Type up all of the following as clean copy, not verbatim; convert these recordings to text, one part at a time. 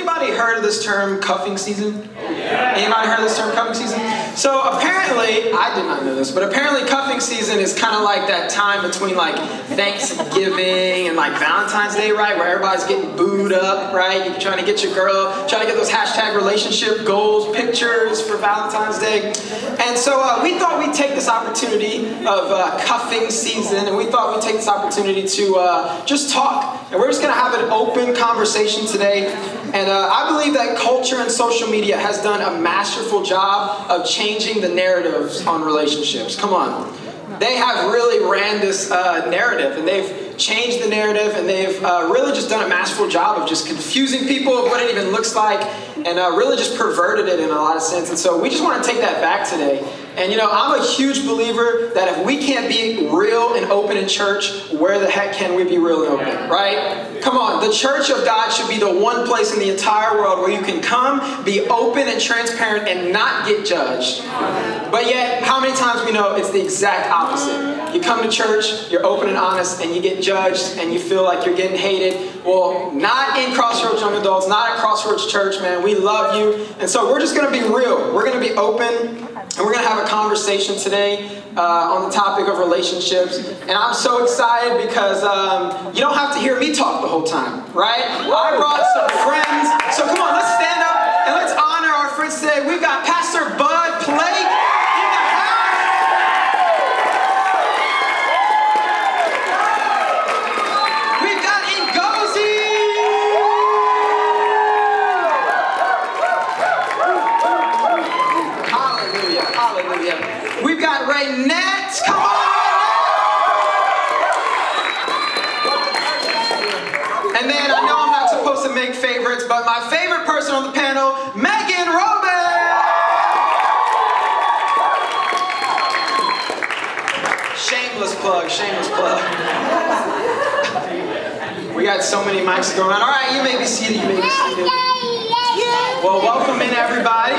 anybody heard of this term, cuffing season? Anybody heard of this term, cuffing season? So apparently, I did not know this, but apparently cuffing season is kind of like that time between like Thanksgiving and like Valentine's Day, right? Where everybody's getting booed up, right? You're trying to get your girl, trying to get those hashtag relationship goals, pictures for Valentine's Day. And so we thought we'd take this opportunity of cuffing season, and we thought we'd take this opportunity to just talk. And we're just going to have an open conversation today. And I believe that culture and social media has done a masterful job of changing the narratives on relationships. Come on. They have really ran this narrative, and they've changed the narrative, and they've really just done a masterful job of just confusing people of what it even looks like, and really just perverted it in a lot of sense. And so we just want to take that back today. And you know, I'm a huge believer that if we can't be real and open in church, where the heck can we be real and open, right? Come on, the church of God should be the one place in the entire world where you can come, be open and transparent, and not get judged. But yet, how many times we know it's the exact opposite? You come to church, you're open and honest, and you get judged, and you feel like you're getting hated. Well, not in Crossroads Young Adults, not at Crossroads Church, man. We love you. And so we're just going to be real. We're going to be open, and we're going to have a conversation today on the topic of relationships. And I'm so excited because you don't have to hear me talk the whole time, right? I brought some friends. So come on, let's stand up and let's honor our friends today. We've got Pastor Bud Plake. We've got Raynette. Come on! And then I know I'm not supposed to make favorites, but my favorite person on the panel, Megan Robin. Shameless plug, shameless plug. We got so many mics going on. All right, you may be seated, you may be seated. Well, welcome in, everybody.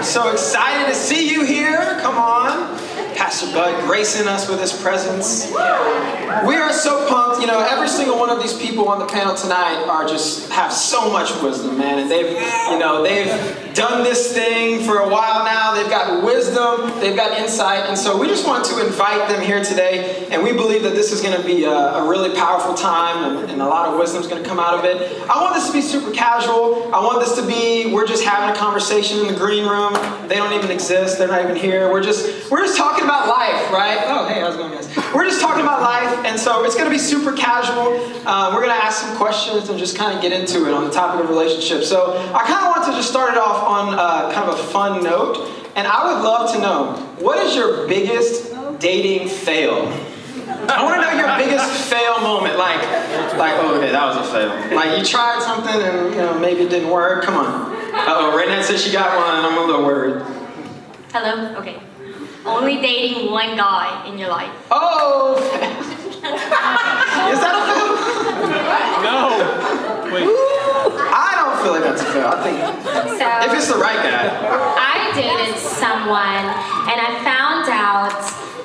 So excited to see you here. Come on. Pastor Bud gracing us with his presence. We are so pumped. You know, every single one of these people on the panel tonight have so much wisdom, man. And they've done this thing for a while now. They've got wisdom, they've got insight. And so we just want to invite them here today. And we believe that this is going to be a really powerful time, and a lot of wisdom is going to come out of it. I want this to be super casual. I want this to be, we're just having a conversation in the green room. They don't even exist. They're not even here. We're just talking about life, right? Oh, hey, how's it going, guys? We're just talking about life, and so it's going to be super casual. We're going to ask some questions and just kind of get into it on the topic of relationships. So I kind of want to just start it off on kind of a fun note, and I would love to know, what is your biggest dating fail? I want to know your biggest fail moment, like, oh, okay, that was a fail. Like, you tried something and, maybe it didn't work. Come on. Uh-oh, Raynette said she got one, and I'm a little worried. Hello? Okay. Only dating one guy in your life. Oh! Is that a fail? No. Wait. I don't feel like that's a fail. I think if it's the right guy. I dated someone, and I found out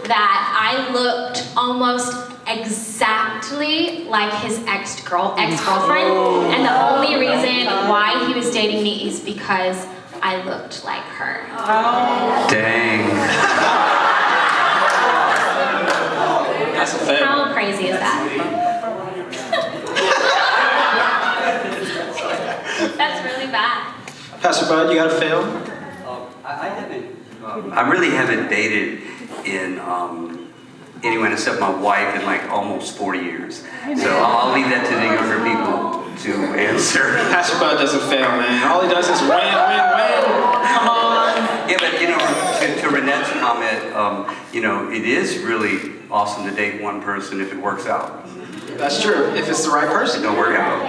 that I looked almost exactly like his ex-girlfriend, and the only reason why he was dating me is because I looked like her. Dang. That's a fail. How crazy is that? That's really bad. Pastor Bud, you got a fail? I haven't. I really haven't dated in anyone except my wife in like almost 40 years. So I'll leave that to the younger people to answer. Pastor Bud doesn't fail, man. All he does is win. Come on. Yeah, but to Raynette's comment, it is really awesome to date one person if it works out. That's true. If it's the right person. It don't work out.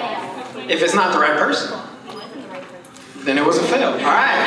If it's not the right person, then it was a fail. All right.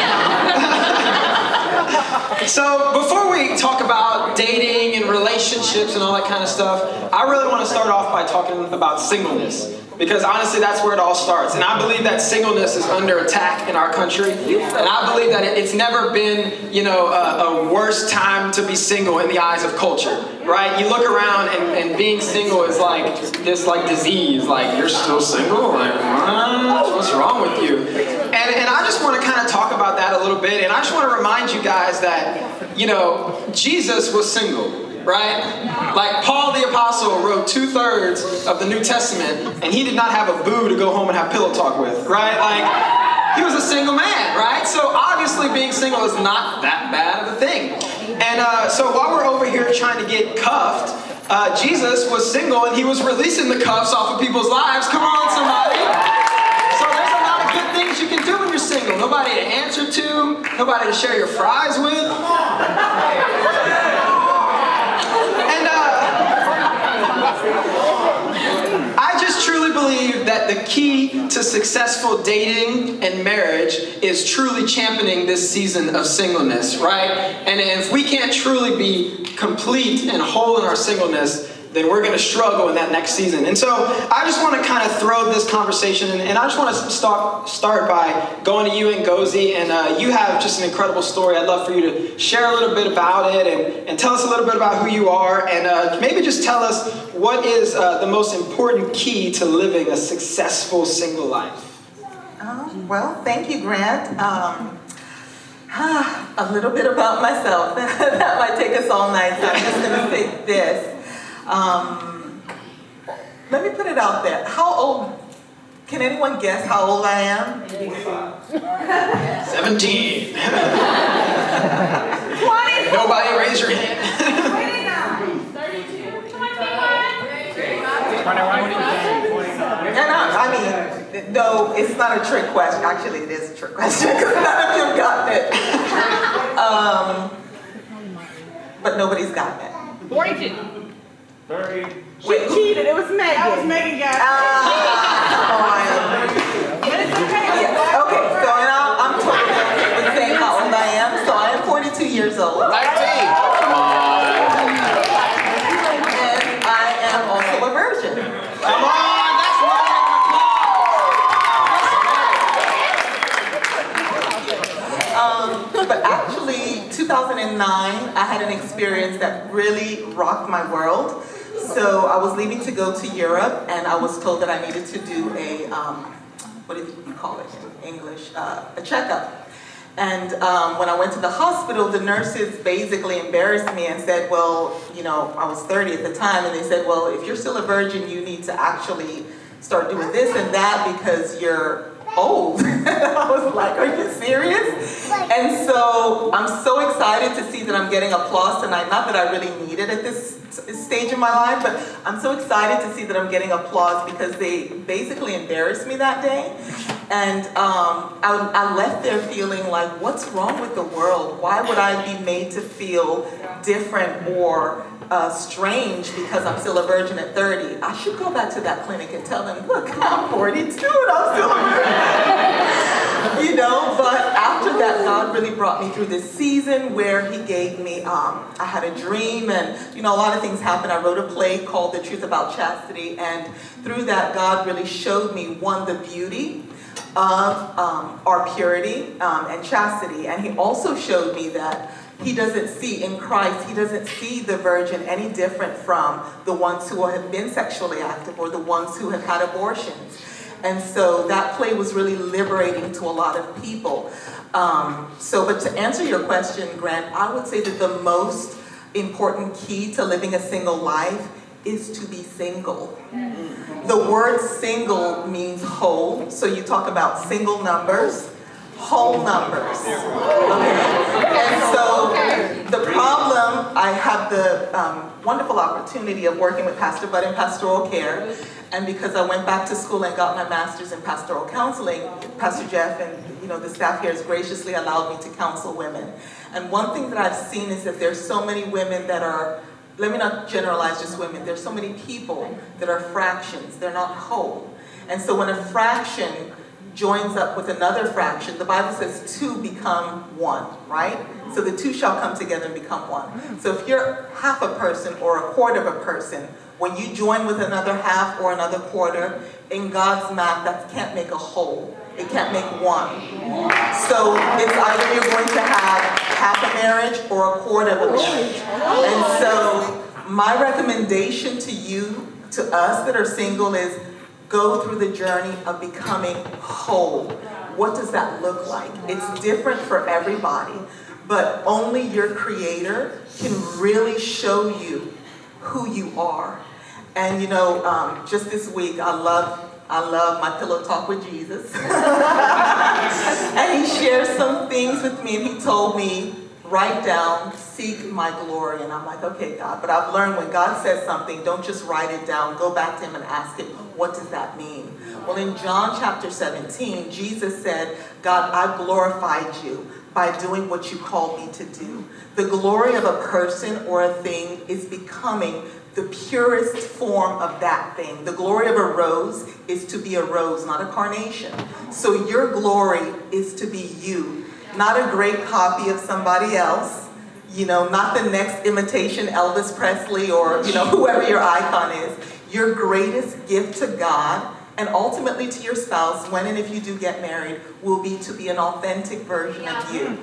So before we talk about dating and relationships and all that kind of stuff, I really want to start off by talking about singleness. because honestly, that's where it all starts. And I believe that singleness is under attack in our country. And I believe that it's never been, a worse time to be single in the eyes of culture, right? You look around and being single is like this disease. Like, you're still single? Like, what? What's wrong with you? And I just want to kind of talk about that a little bit. And I just want to remind you guys that, Jesus was single, right? Like, Paul the Apostle wrote 2/3 of the New Testament, and he did not have a boo to go home and have pillow talk with, right? Like, he was a single man, right? So obviously being single is not that bad of a thing. And so while we're over here trying to get cuffed, Jesus was single and he was releasing the cuffs off of people's lives. Come on, somebody. So there's a lot of good things you can do when you're single. Nobody to answer to, nobody to share your fries with. And I just truly believe that the key to successful dating and marriage is truly championing this season of singleness, right? And if we can't truly be complete and whole in our singleness, then we're going to struggle in that next season. And so I just want to kind of throw this conversation, and I just want to start by going to you and Gozi, and you have just an incredible story. I'd love for you to share a little bit about it and tell us a little bit about who you are, and maybe just tell us what is the most important key to living a successful single life. Well, thank you, Grant. A little bit about myself. That might take us all night, so I'm just going to say this. Let me put it out there. How old, can anyone guess how old I am? 17. 20. Nobody raise your hand. 21. I mean, no, it's not a trick question. Actually, it is a trick question because none of you got it. But nobody's gotten it. 42. 30. Wait, She cheated. It was Megan. That was Megan, guys. But it's okay. Yeah. Okay, so I'm totally okay with saying how old I am. So I am 42 years old. 19. Come on. And I am also a virgin. Come on. That's right. But actually, 2009, I had an experience that really rocked my world. So I was leaving to go to Europe, and I was told that I needed to do a, what do you call it in English, a checkup. And when I went to the hospital, the nurses basically embarrassed me and said, well, I was 30 at the time, and they said, well, if you're still a virgin, you need to actually start doing this and that because you're old. I was like, are you serious? And so I'm so excited to see that I'm getting applause tonight. Not that I really need it at this stage in my life, but I'm so excited to see that I'm getting applause because they basically embarrassed me that day. And I left there feeling like, what's wrong with the world? Why would I be made to feel different or strange because I'm still a virgin at 30? I should go back to that clinic and tell them, look, I'm 42 and I'm still a virgin. But after that, God really brought me through this season where he gave me, I had a dream and, a lot of things happened. I wrote a play called The Truth About Chastity, and through that, God really showed me, one, the beauty of our purity and chastity, and he also showed me that he doesn't see in Christ, he doesn't see the virgin any different from the ones who have been sexually active or the ones who have had abortions. And so that play was really liberating to a lot of people. But to answer your question, Grant, I would say that the most important key to living a single life is to be single. The word single means whole. So you talk about single numbers, whole numbers. Okay? And so the problem, I have the wonderful opportunity of working with Pastor Bud in pastoral care. And because I went back to school and got my master's in pastoral counseling, Pastor Jeff and the staff here has graciously allowed me to counsel women. And one thing that I've seen is that there's so many women that are, let me not generalize just women, there's so many people that are fractions, they're not whole. And so when a fraction joins up with another fraction, the Bible says two become one, right? So the two shall come together and become one. So if you're half a person or a quarter of a person, when you join with another half or another quarter, in God's math, that can't make a whole. It can't make one. So it's either you're going to have half a marriage or a quarter of a marriage. And so my recommendation to you, to us that are single, is go through the journey of becoming whole. What does that look like? It's different for everybody, but only your Creator can really show you who you are. And just this week, I love my pillow talk with Jesus. And he shared some things with me, and he told me, write down, seek my glory. And I'm like, okay, God. But I've learned when God says something, don't just write it down. Go back to him and ask him, what does that mean? Well, in John chapter 17, Jesus said, God, I glorified you by doing what you called me to do. The glory of a person or a thing is becoming the purest form of that thing. The glory of a rose is to be a rose, not a carnation. So your glory is to be you, not a great copy of somebody else, not the next imitation Elvis Presley or, whoever your icon is. Your greatest gift to God and ultimately to your spouse, when and if you do get married, will be to be an authentic version of you.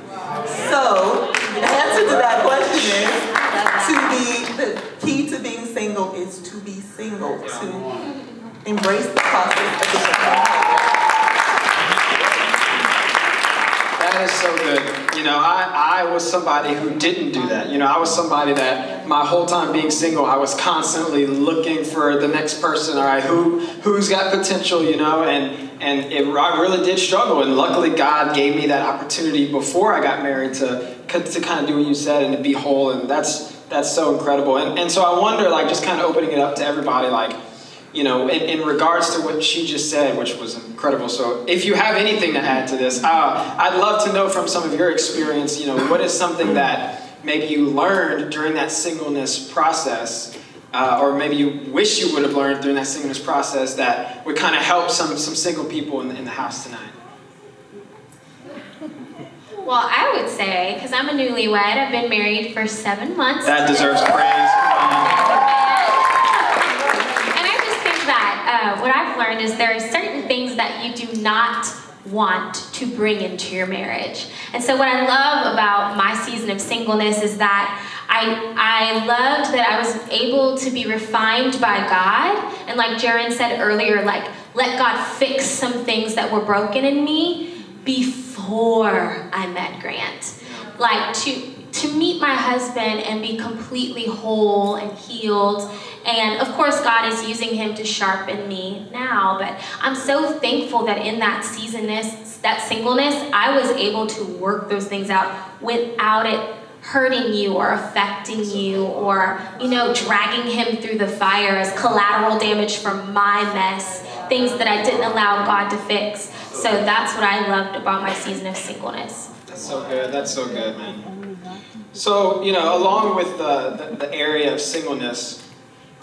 So the answer to that question is, the key to being single is to be single, to embrace the process of becoming. That is so good. I was somebody who didn't do that. I was somebody that my whole time being single, I was constantly looking for the next person, all right, who's got potential, and I really did struggle. And luckily God gave me that opportunity before I got married to kind of do what you said and to be whole. And that's so incredible. And so I wonder, just kind of opening it up to everybody, in regards to what she just said, which was incredible. So if you have anything to add to this, I'd love to know from some of your experience, what is something that maybe you learned during that singleness process, or maybe you wish you would have learned during that singleness process that would kind of help some single people in the house tonight? Well, I would say, because I'm a newlywed, I've been married for 7 months. That deserves praise. What I've learned is there are certain things that you do not want to bring into your marriage. And so what I love about my season of singleness is that I loved that I was able to be refined by God. And like Jaron said earlier, let God fix some things that were broken in me before I met Grant. To meet my husband and be completely whole and healed. And of course, God is using him to sharpen me now, but I'm so thankful that in that that singleness, I was able to work those things out without it hurting you or affecting you or, dragging him through the fire as collateral damage from my mess, things that I didn't allow God to fix. So that's what I loved about my season of singleness. That's so good. That's so good, man. So, along with the area of singleness,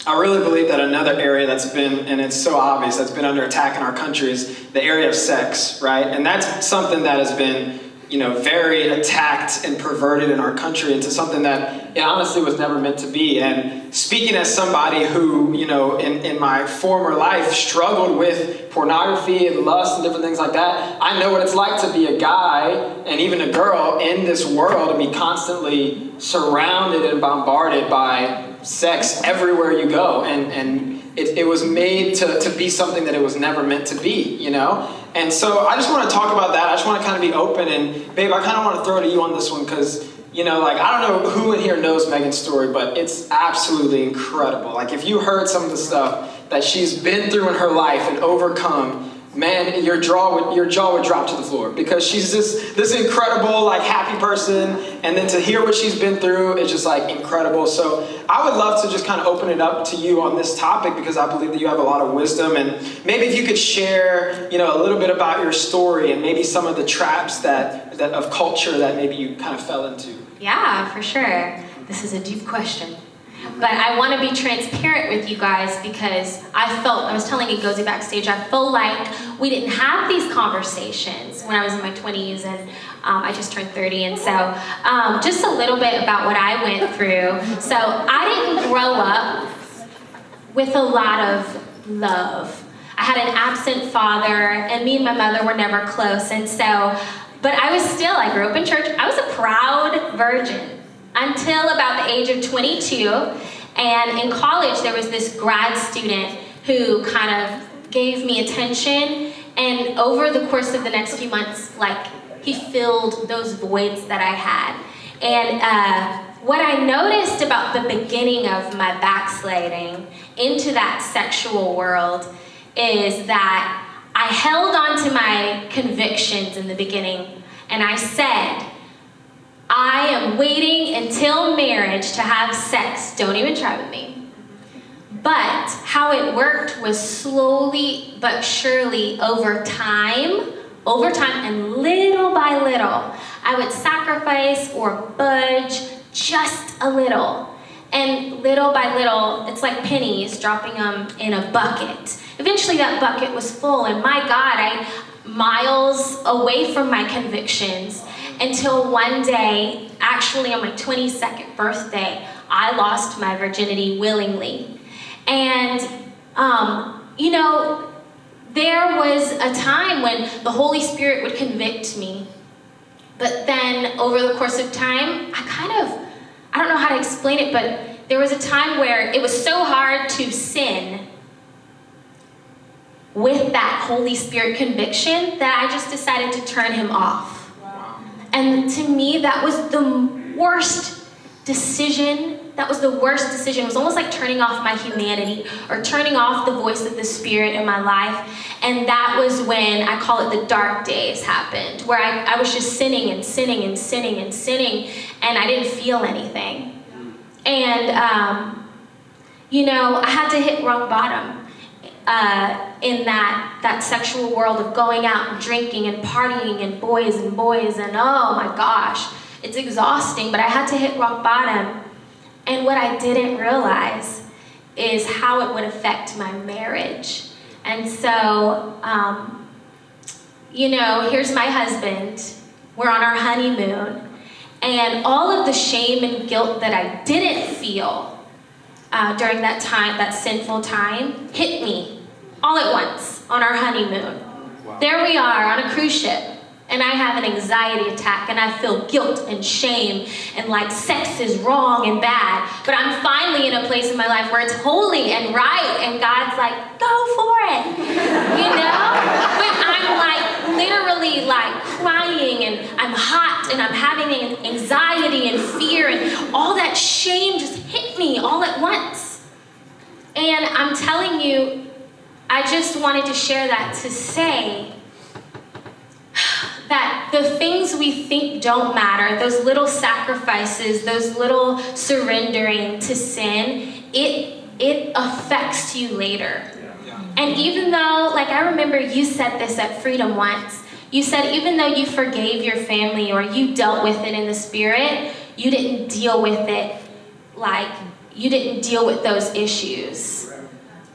I really believe that another area that's been, and it's so obvious, that's been under attack in our country is the area of sex, right? And that's something that has been, very attacked and perverted in our country into something that it honestly was never meant to be. And speaking as somebody who, in my former life struggled with pornography and lust and different things like that, I know what it's like to be a guy and even a girl in this world and be constantly surrounded and bombarded by sex everywhere you go. And it was made to be something that it was never meant to be, And so I just want to talk about that. I just want to kind of be open. And babe, I kind of want to throw to you on this one because, I don't know who in here knows Megan's story, but it's absolutely incredible. If you heard some of the stuff that she's been through in her life and overcome, man, your jaw would drop to the floor because she's this incredible, happy person. And then to hear what she's been through is just incredible. So I would love to just kind of open it up to you on this topic because I believe that you have a lot of wisdom. And maybe if you could share, a little bit about your story and maybe some of the traps that of culture that maybe you kind of fell into. Yeah, for sure. This is a deep question. But I want to be transparent with you guys because I was telling Ngozi backstage, I feel like we didn't have these conversations when I was in my 20s and I just turned 30. And so just a little bit about what I went through. So I didn't grow up with a lot of love. I had an absent father, and me and my mother were never close. And so, but I grew up in church. I was a proud virgin until about the age of 22. And in college, there was this grad student who kind of gave me attention. And over the course of the next few months, like, he filled those voids that I had. And what I noticed about the beginning of my backsliding into that sexual world is that I held on to my convictions in the beginning, and I said, I am waiting until marriage to have sex. Don't even try with me. But how it worked was slowly but surely over time and little by little, I would sacrifice or budge just a little. And little by little, it's like pennies, dropping them in a bucket. Eventually that bucket was full, and my God, I miles away from my convictions until one day, actually on my 22nd birthday, I lost my virginity willingly. And, you know, there was a time when the Holy Spirit would convict me. But then over the course of time, I don't know how to explain it, but there was a time where it was so hard to sin with that Holy Spirit conviction that I just decided to turn him off. Wow. And to me, that was the worst decision. That was the worst decision. It was almost like turning off my humanity or turning off the voice of the Spirit in my life. And that was when, I call it the dark days, happened, where I was just sinning and sinning and sinning and sinning, and I didn't feel anything. And, you know, I had to hit rock bottom in that sexual world of going out and drinking and partying and boys, and oh my gosh, it's exhausting, but I had to hit rock bottom. And what I didn't realize is how it would affect my marriage. And so, you know, here's my husband. We're on our honeymoon. And all of the shame and guilt that I didn't feel during that time, that sinful time, hit me all at once on our honeymoon. Wow. There we are on a cruise ship. And I have an anxiety attack, and I feel guilt and shame, and like sex is wrong and bad. But I'm finally in a place in my life where it's holy and right, and God's like, go for it, you know? But I'm like literally like crying, and I'm hot, and I'm having anxiety and fear, and all that shame just hit me all at once. And I'm telling you, I just wanted to share that to say that the things we think don't matter, those little sacrifices, those little surrendering to sin, it affects you later. Yeah. And even though, like, I remember you said this at Freedom once, you said even though you forgave your family or you dealt with it in the Spirit, you didn't deal with it, like, you didn't deal with those issues.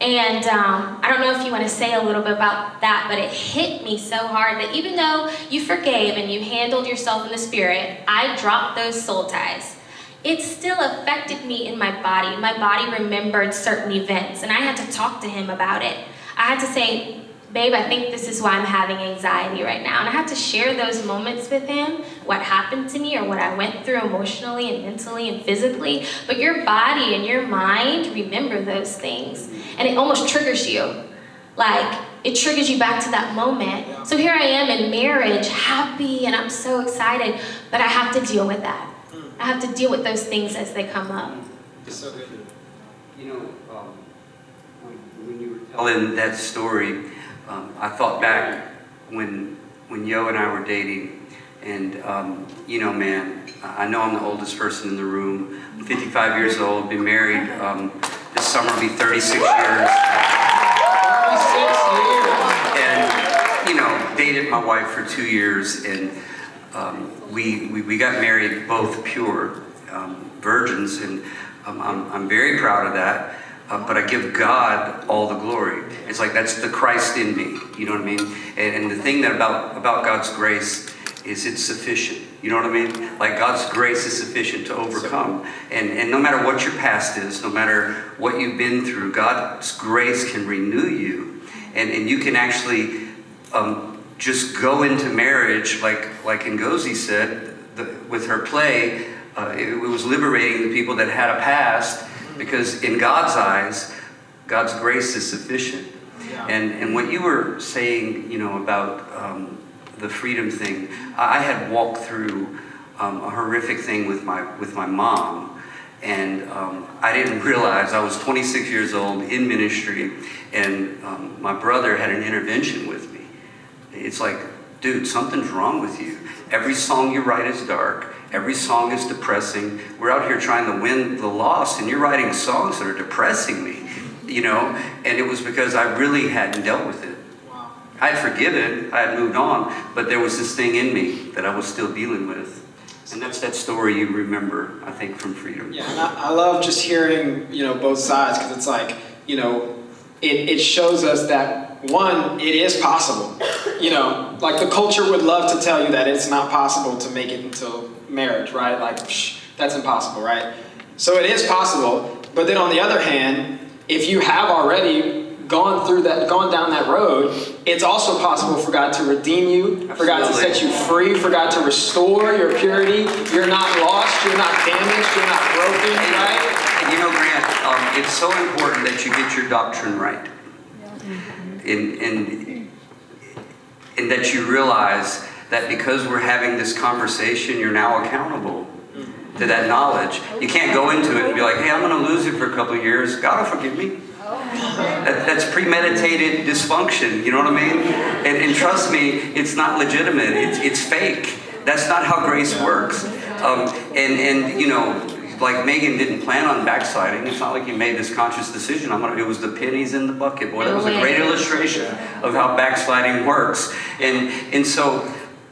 And I don't know if you want to say a little bit about that, but it hit me so hard that even though you forgave and you handled yourself in the Spirit, I dropped those soul ties. It still affected me in my body. My body remembered certain events, and I had to talk to him about it. I had to say, babe, I think this is why I'm having anxiety right now. And I had to share those moments with him, what happened to me or what I went through emotionally and mentally and physically. But your body and your mind remember those things. And it almost triggers you. Like, it triggers you back to that moment. So here I am in marriage, happy, and I'm so excited. But I have to deal with that. I have to deal with those things as they come up. It's so good. You know, when you were telling that story, I thought back when Yo and I were dating, and you know, man, I know I'm the oldest person in the room. I'm 55 years old, been married. This summer will be 36 years. 36 years. And, you know, dated my wife for 2 years, and we got married both pure virgins, and I'm very proud of that. But I give God all the glory. It's like that's the Christ in me. You know what I mean? And the thing that about God's grace is it's sufficient. You know what I mean? Like God's grace is sufficient to overcome. And no matter what your past is, no matter what you've been through, God's grace can renew you. and you can actually just go into marriage, like Ngozi said, with her play. It was liberating the people that had a past, because in God's eyes, God's grace is sufficient. Yeah. And what you were saying, about the freedom thing, I had walked through a horrific thing with my mom, and I didn't realize I was 26 years old in ministry, and my brother had an intervention with me. It's like, dude, something's wrong with you. Every song you write is dark. Every song is depressing. We're out here trying to win the lost, and you're writing songs that are depressing me, And it was because I really hadn't dealt with it. Wow. I had forgiven, I had moved on, but there was this thing in me that I was still dealing with. And that's that story you remember, I think, from Freedom. Yeah, and I love just hearing, both sides, because it's like, it shows us that, one, it is possible. Like the culture would love to tell you that it's not possible to make it until marriage, right? Like, that's impossible, right? So it is possible, but then on the other hand, if you have already gone down that road, it's also possible for God to redeem you, for God to set you free, for God to restore your purity. You're not lost, you're not damaged, you're not broken, right? And Grant, it's so important that you get your doctrine right. And that you realize that because we're having this conversation, you're now accountable to that knowledge. You can't go into it and be like, hey, I'm going to lose it for a couple of years. God will forgive me. That's premeditated dysfunction, you know what I mean? And trust me, it's not legitimate. It's fake. That's not how grace works. Like Megan didn't plan on backsliding. It's not like you made this conscious decision. It was the pennies in the bucket. Boy, that was a great illustration of how backsliding works. And so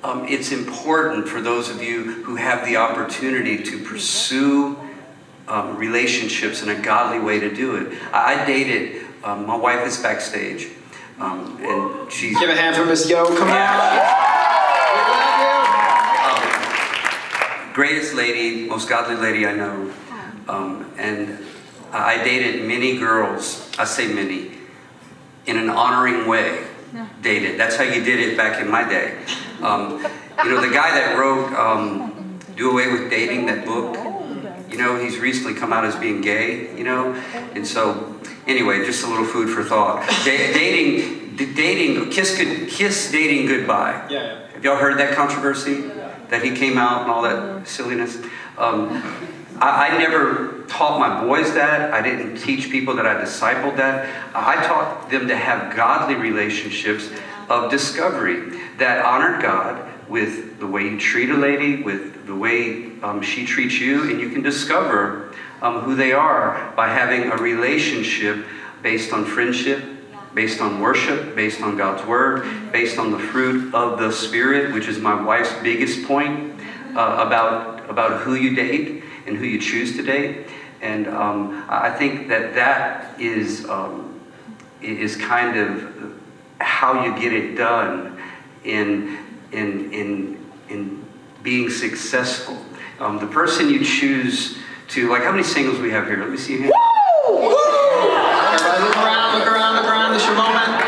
it's important for those of you who have the opportunity to pursue relationships in a godly way to do it. I dated, my wife is backstage, and she's... Give a hand for Miss Yo, come on. Greatest lady, most godly lady I know. And I dated many girls, I say many, in an honoring way. Dated. That's how you did it back in my day. The guy that wrote Do Away with Dating, that book, he's recently come out as being gay, And so, anyway, just a little food for thought. Dating, kiss dating goodbye. Yeah. Have y'all heard that controversy? That he came out and all that silliness. I never taught my boys that. I didn't teach people that I discipled that. I taught them to have godly relationships of discovery that honored God with the way you treat a lady, with the way she treats you, and you can discover who they are by having a relationship based on friendship, based on worship, based on God's word, based on the fruit of the Spirit, which is my wife's biggest point about who you date and who you choose to date. And I think that is kind of how you get it done in being successful. The person you choose to, like, how many singles we have here? Let me see your hand. Woo! Everybody look around, it's your moment.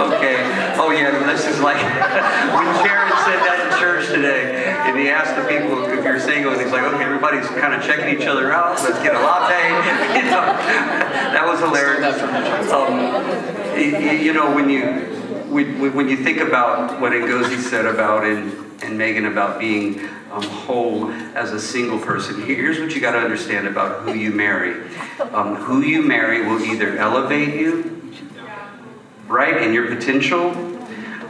Okay. Oh yeah, this is like when Jared said that in church today, and he asked the people if you're single, and he's like, okay, everybody's kind of checking each other out. Let's get a latte. That was hilarious. When you think about what Ngozi said about and Megan about being whole as a single person, here's what you got to understand about who you marry. Who you marry will either elevate you, right, in your potential,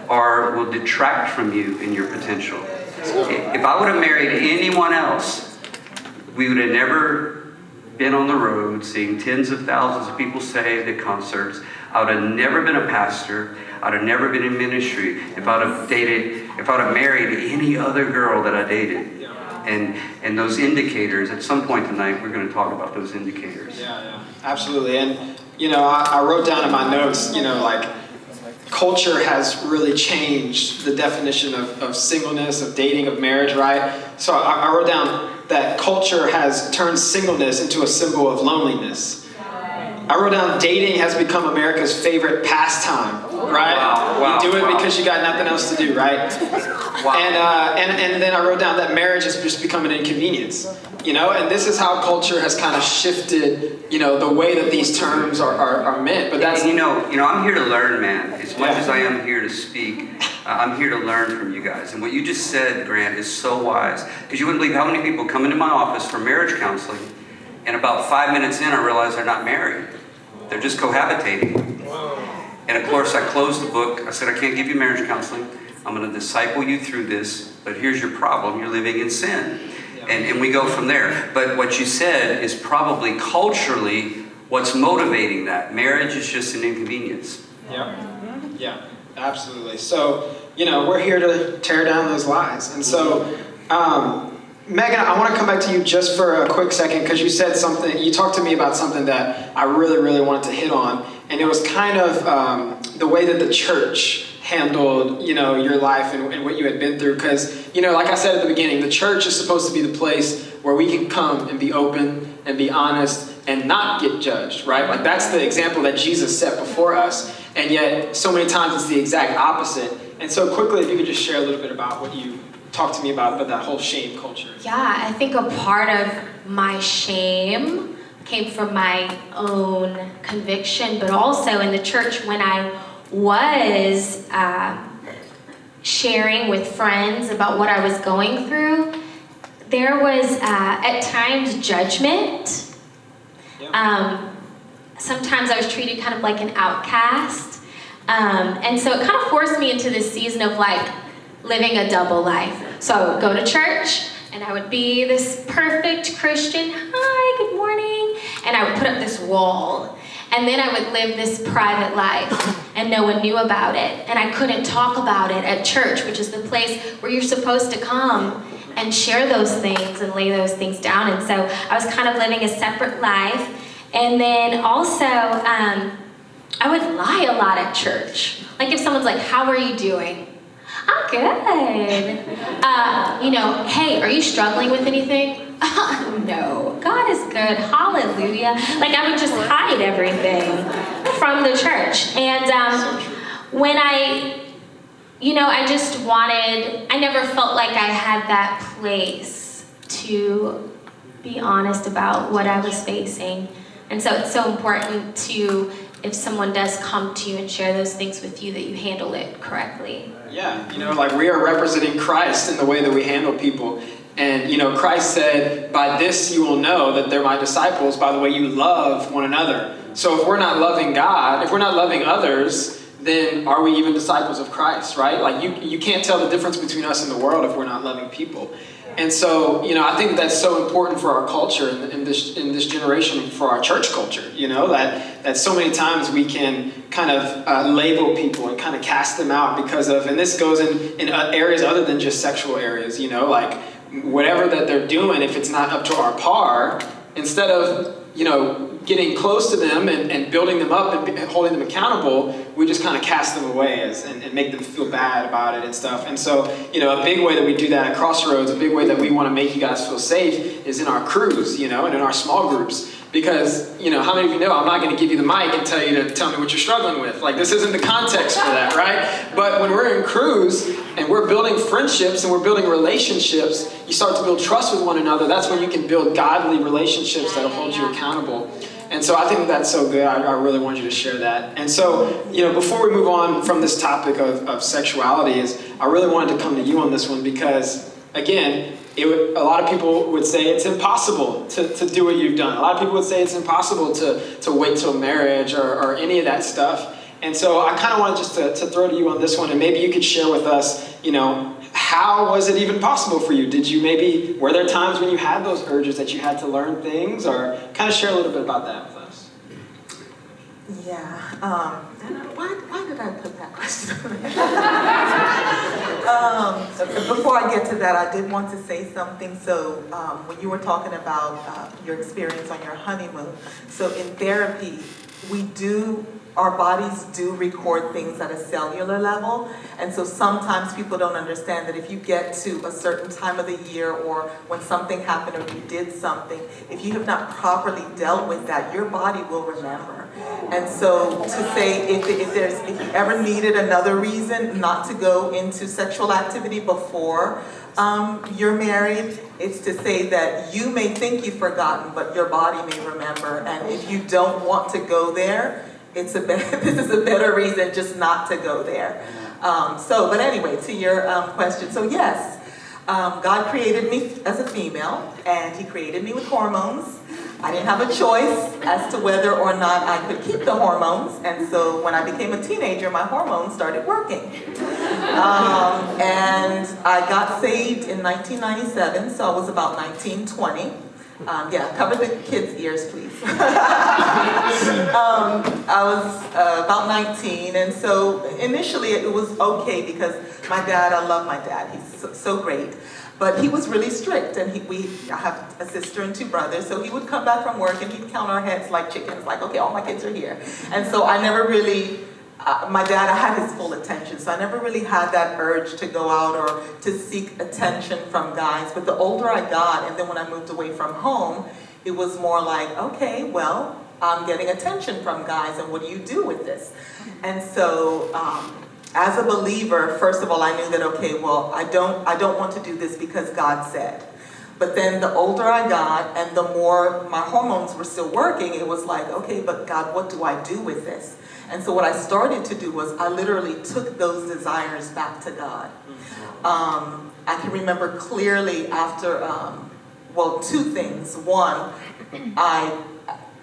or will detract from you in your potential. If I would have married anyone else, we would have never been on the road seeing tens of thousands of people saved at concerts. I would have never been a pastor. I'd have never been in ministry if I'd have married any other girl that I dated. And those indicators, at some point tonight, we're going to talk about those indicators. Yeah, absolutely. And, I wrote down in my notes, culture has really changed the definition of singleness, of dating, of marriage, right? So I wrote down that culture has turned singleness into a symbol of loneliness. I wrote down dating has become America's favorite pastime, right? Wow, you do it wow. because you got nothing else to do, right? Wow. And then I wrote down that marriage has just become an inconvenience, and this is how culture has kind of shifted, the way that these terms are meant. But that's And I'm here to learn, man. As much as I am here to speak, I'm here to learn from you guys. And what you just said, Grant, is so wise. Because you wouldn't believe how many people come into my office for marriage counseling, and about 5 minutes in, I realize they're not married. They're just cohabitating. And of course, I closed the book. I said, I can't give you marriage counseling. I'm going to disciple you through this. But here's your problem. You're living in sin. And we go from there. But what you said is probably culturally what's motivating that. Marriage is just an inconvenience. Yeah, absolutely. So, we're here to tear down those lies. And so, Megan, I want to come back to you just for a quick second because you said something, you talked to me about something that I really, really wanted to hit on. And it was kind of the way that the church handled, your life and what you had been through. Because, like I said at the beginning, the church is supposed to be the place where we can come and be open and be honest and not get judged, right? Like that's the example that Jesus set before us. And yet, so many times it's the exact opposite. And so quickly, if you could just share a little bit about what you talked to me about that whole shame culture. Yeah, I think a part of my shame came from my own conviction, but also in the church when I was sharing with friends about what I was going through, there was at times judgment. Sometimes I was treated kind of like an outcast. And so it kind of forced me into this season of like living a double life. So I would go to church and I would be this perfect Christian, hi, good morning. And I would put up this wall. And then I would live this private life and no one knew about it. And I couldn't talk about it at church, which is the place where you're supposed to come and share those things and lay those things down. And so I was kind of living a separate life. And then also, I would lie a lot at church. Like if someone's like, how are you doing? I'm good. Hey, are you struggling with anything? No, God is good, hallelujah. Like I would just hide everything from the church. And when I never felt like I had that place to be honest about what I was facing. And so it's so important to, if someone does come to you and share those things with you, that you handle it correctly. Yeah, like we are representing Christ in the way that we handle people. And, Christ said, by this you will know that they're my disciples, by the way you love one another. So if we're not loving God, if we're not loving others, then are we even disciples of Christ, right? Like you can't tell the difference between us and the world if we're not loving people. And so, I think that's so important for our culture in this generation, for our church culture, that so many times we can kind of label people and kind of cast them out because of, and this goes in areas other than just sexual areas, like whatever that they're doing, if it's not up to our par, instead of, getting close to them and building them up and holding them accountable, we just kind of cast them away and make them feel bad about it and stuff. And so, a big way that we do that at Crossroads, a big way that we want to make you guys feel safe is in our crews, and in our small groups. Because, how many of you know I'm not going to give you the mic and tell you to tell me what you're struggling with. Like, this isn't the context for that, right? But when we're in crews and we're building friendships and we're building relationships, you start to build trust with one another. That's when you can build godly relationships that'll hold you accountable. And so I think that's so good. I really want you to share that. And so, before we move on from this topic of sexuality, I really wanted to come to you on this one because, again, a lot of people would say it's impossible to do what you've done. A lot of people would say it's impossible to wait till marriage or any of that stuff. And so I kind of wanted just to throw to you on this one, and maybe you could share with us, how was it even possible for you? Were there times when you had those urges that you had to learn things, or kind of share a little bit about that with us? Yeah. Why did I put that question? Before I get to that, I did want to say something. So when you were talking about your experience on your honeymoon, so in therapy, we do our bodies do record things at a cellular level. And so sometimes people don't understand that if you get to a certain time of the year or when something happened or you did something, if you have not properly dealt with that, your body will remember. And so to say if you ever needed another reason not to go into sexual activity before you're married, it's to say that you may think you've forgotten, but your body may remember. And if you don't want to go there, this is a better reason just not to go there. But anyway, to your question. So yes, God created me as a female, and He created me with hormones. I didn't have a choice as to whether or not I could keep the hormones. And so when I became a teenager, my hormones started working. And I got saved in 1997, so I was about 19, 20. Cover the kids' ears, please. I was about 19, and so initially it was okay because my dad, I love my dad, he's so great. But he was really strict, and I have a sister and 2 brothers, so he would come back from work and he'd count our heads like chickens, like, okay, all my kids are here. And so I never really, my dad, I had his full attention, so I never really had that urge to go out or to seek attention from guys. But the older I got, and then when I moved away from home, it was more like, okay, well, I'm getting attention from guys, and what do you do with this? And so, as a believer, first of all, I knew that, okay, well, I don't want to do this because God said. But then the older I got and the more my hormones were still working, it was like, okay, but God, what do I do with this? And so what I started to do was I literally took those desires back to God. I can remember clearly after, 2 things. One, I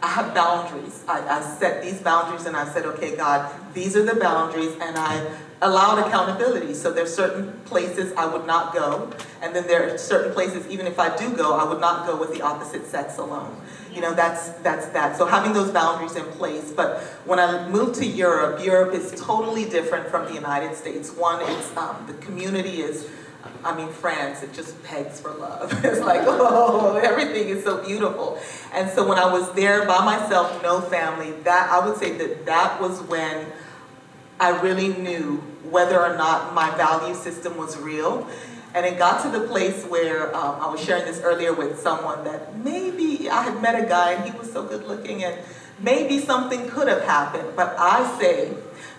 have boundaries. I set these boundaries and I said, okay, God, these are the boundaries, and I allowed accountability. So there's certain places I would not go, and then there are certain places, even if I do go, I would not go with the opposite sex alone. You know, that's that. So having those boundaries in place. But when I moved to Europe, Europe is totally different from the United States. One, it's the community is, France, it just begs for love. It's like, oh, everything is so beautiful. And so when I was there by myself, no family, I would say that was when I really knew whether or not my value system was real. And it got to the place where I was sharing this earlier with someone that maybe I had met a guy and he was so good looking and maybe something could have happened. But I say,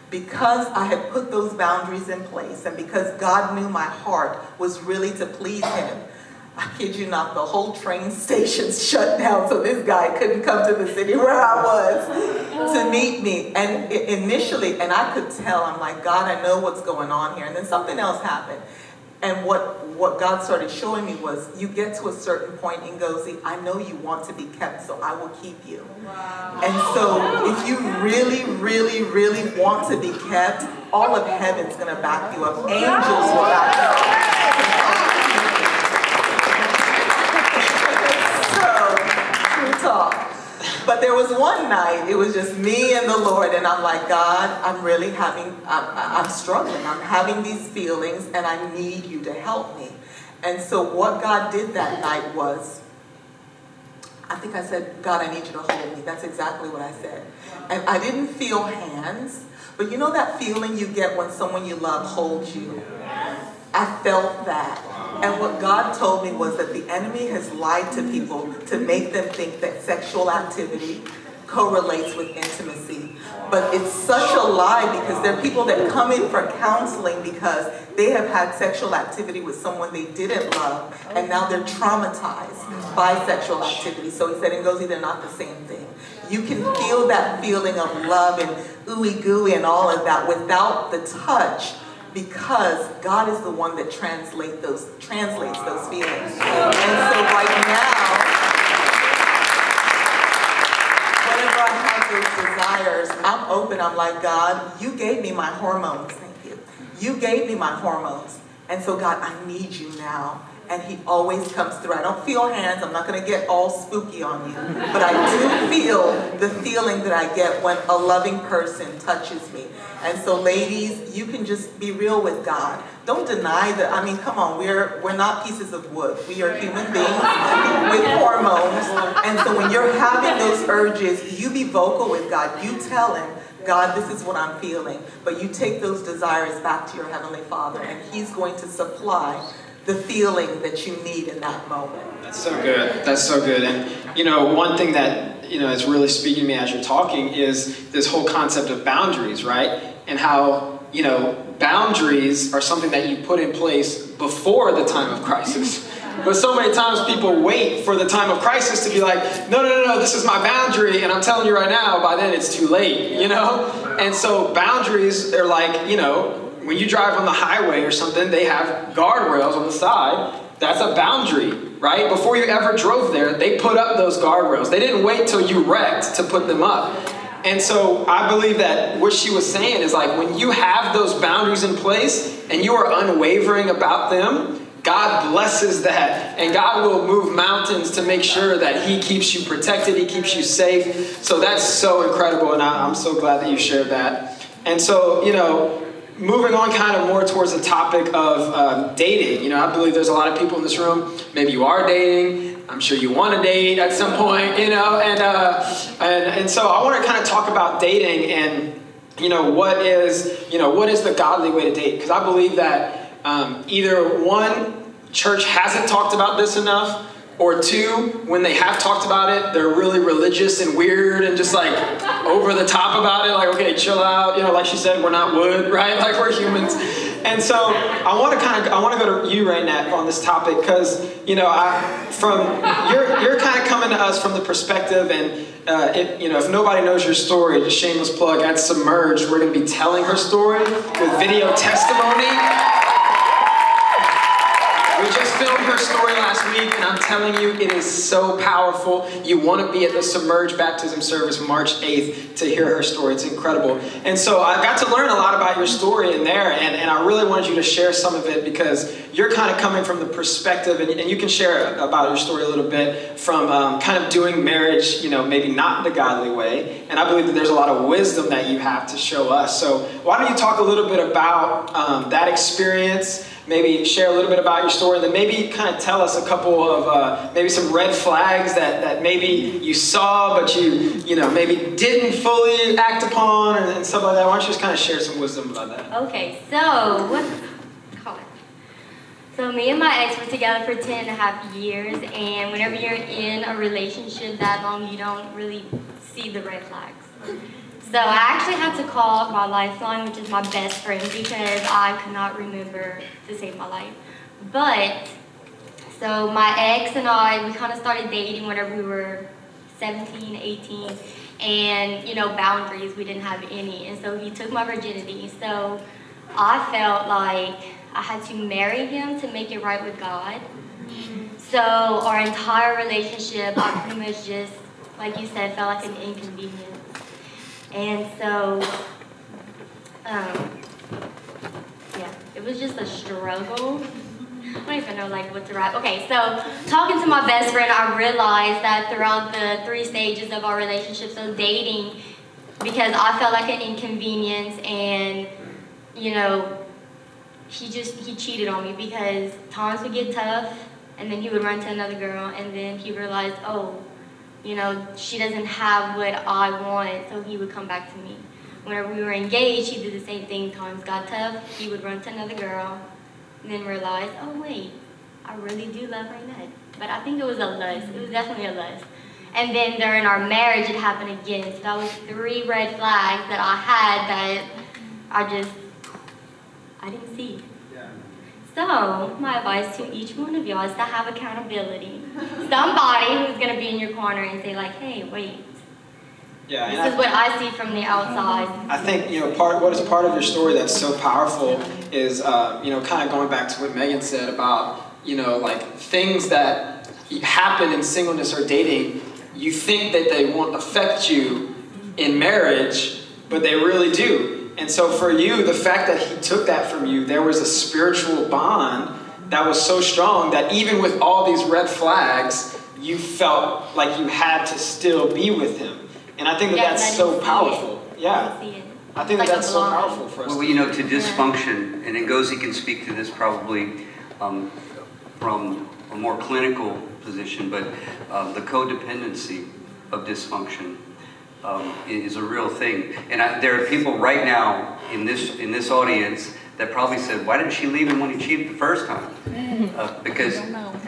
because I had put those boundaries in place and because God knew my heart was really to please Him, I kid you not, the whole train station shut down so this guy couldn't come to the city where I was to meet me. And initially, and I could tell, I'm like, God, I know what's going on here. And then something else happened. And what God started showing me was, you get to a certain point, Ngozi, I know you want to be kept, so I will keep you. Wow. And so if you really, really, really want to be kept, all of heaven's going to back you up. Angels will back you up. So, true talk. But there was one night, it was just me and the Lord, and I'm like, God, I'm struggling. I'm having these feelings, and I need you to help me. And so what God did that night was, I think I said, God, I need you to hold me. That's exactly what I said. And I didn't feel hands, but you know that feeling you get when someone you love holds you? I felt that. And what God told me was that the enemy has lied to people to make them think that sexual activity correlates with intimacy. But it's such a lie, because there are people that come in for counseling because they have had sexual activity with someone they didn't love, and now they're traumatized by sexual activity. So he said, Ngozi, they're not the same thing. You can feel that feeling of love and ooey gooey and all of that without the touch, because God is the one that translates those feelings. And so right now, whenever I have those desires, I'm open. I'm like, God, you gave me my hormones. Thank you. You gave me my hormones. And so, God, I need you now. And He always comes through. I don't feel hands. I'm not going to get all spooky on you. But I do feel the feeling that I get when a loving person touches me. And so, ladies, you can just be real with God. Don't deny that. I mean, come on, we're not pieces of wood. We are human beings with hormones. And so when you're having those urges, you be vocal with God. You tell Him, God, this is what I'm feeling. But you take those desires back to your Heavenly Father, and He's going to supply the feeling that you need in that moment. That's so good. That's so good. And, one thing that, is really speaking to me as you're talking is this whole concept of boundaries, right? And how, boundaries are something that you put in place before the time of crisis. But so many times people wait for the time of crisis to be like, no, this is my boundary, and I'm telling you right now, by then it's too late, And so boundaries are like, when you drive on the highway or something, they have guardrails on the side. That's a boundary, right? Before you ever drove there, they put up those guardrails. They didn't wait till you wrecked to put them up. And so I believe that what she was saying is like, when you have those boundaries in place and you are unwavering about them, God blesses that, and God will move mountains to make sure that He keeps you protected, He keeps you safe. So that's so incredible, and I'm so glad that you shared that. And so, moving on kind of more towards the topic of dating. I believe there's a lot of people in this room, maybe you are dating, I'm sure you want to date at some point, and so I want to kind of talk about dating and, what is the godly way to date? Because I believe that either one, church hasn't talked about this enough, or two, when they have talked about it, they're really religious and weird and just like over the top about it. Like, okay, chill out. Like she said, we're not wood, right? Like we're humans. And so I want to go to you right now on this topic because, you're kind of coming to us from the perspective and if nobody knows your story, just shameless plug, at Submerged, we're going to be telling her story with video testimony. We just filmed her story last week, and I'm telling you, it is so powerful. You want to be at the Submerged Baptism service March 8th to hear her story. It's incredible. And so I got to learn a lot about your story in there, and I really wanted you to share some of it because you're kind of coming from the perspective, and you can share about your story a little bit from kind of doing marriage, maybe not the godly way. And I believe that there's a lot of wisdom that you have to show us. So why don't you talk a little bit about that experience? Maybe share a little bit about your story, and then maybe kind of tell us a couple of maybe some red flags that maybe you saw, but you maybe didn't fully act upon, and stuff like that. Why don't you just kind of share some wisdom about that? Okay, so me and my ex were together for 10.5 years, and whenever you're in a relationship that long, you don't really see the red flags. So I actually had to call my lifeline, which is my best friend, because I could not remember to save my life. But, so my ex and I, we kind of started dating whenever we were 17, 18, and, boundaries, we didn't have any. And so he took my virginity. So I felt like I had to marry him to make it right with God. So our entire relationship, I pretty much just, like you said, felt like an inconvenience. And so, it was just a struggle. I don't even know what to write. Okay, so talking to my best friend, I realized that throughout the 3 stages of our relationship, so dating, because I felt like an inconvenience, and he cheated on me because times would get tough, and then he would run to another girl, and then he realized, she doesn't have what I want, so he would come back to me. Whenever we were engaged, he did the same thing. Times got tough, he would run to another girl, and then realize, oh wait, I really do love Raynette. But I think it was a lust. It was definitely a lust. And then during our marriage, it happened again. So that was 3 red flags that I had that I didn't see. So, my advice to each one of y'all is to have accountability. Somebody who's going to be in your corner and say hey, wait. Yeah, this is what I see from the outside. I think, what is part of your story that's so powerful is, kind of going back to what Megan said about, things that happen in singleness or dating, you think that they won't affect you in marriage, but they really do. And so for you, the fact that he took that from you, there was a spiritual bond that was so strong that even with all these red flags, you felt like you had to still be with him. And I think that's so powerful. Yeah. I think that's so powerful for us. Well, to dysfunction, and Ngozi can speak to this probably from a more clinical position, but the codependency of dysfunction is a real thing. And there are people right now in this audience that probably said, why didn't she leave him when he cheated the first time? Because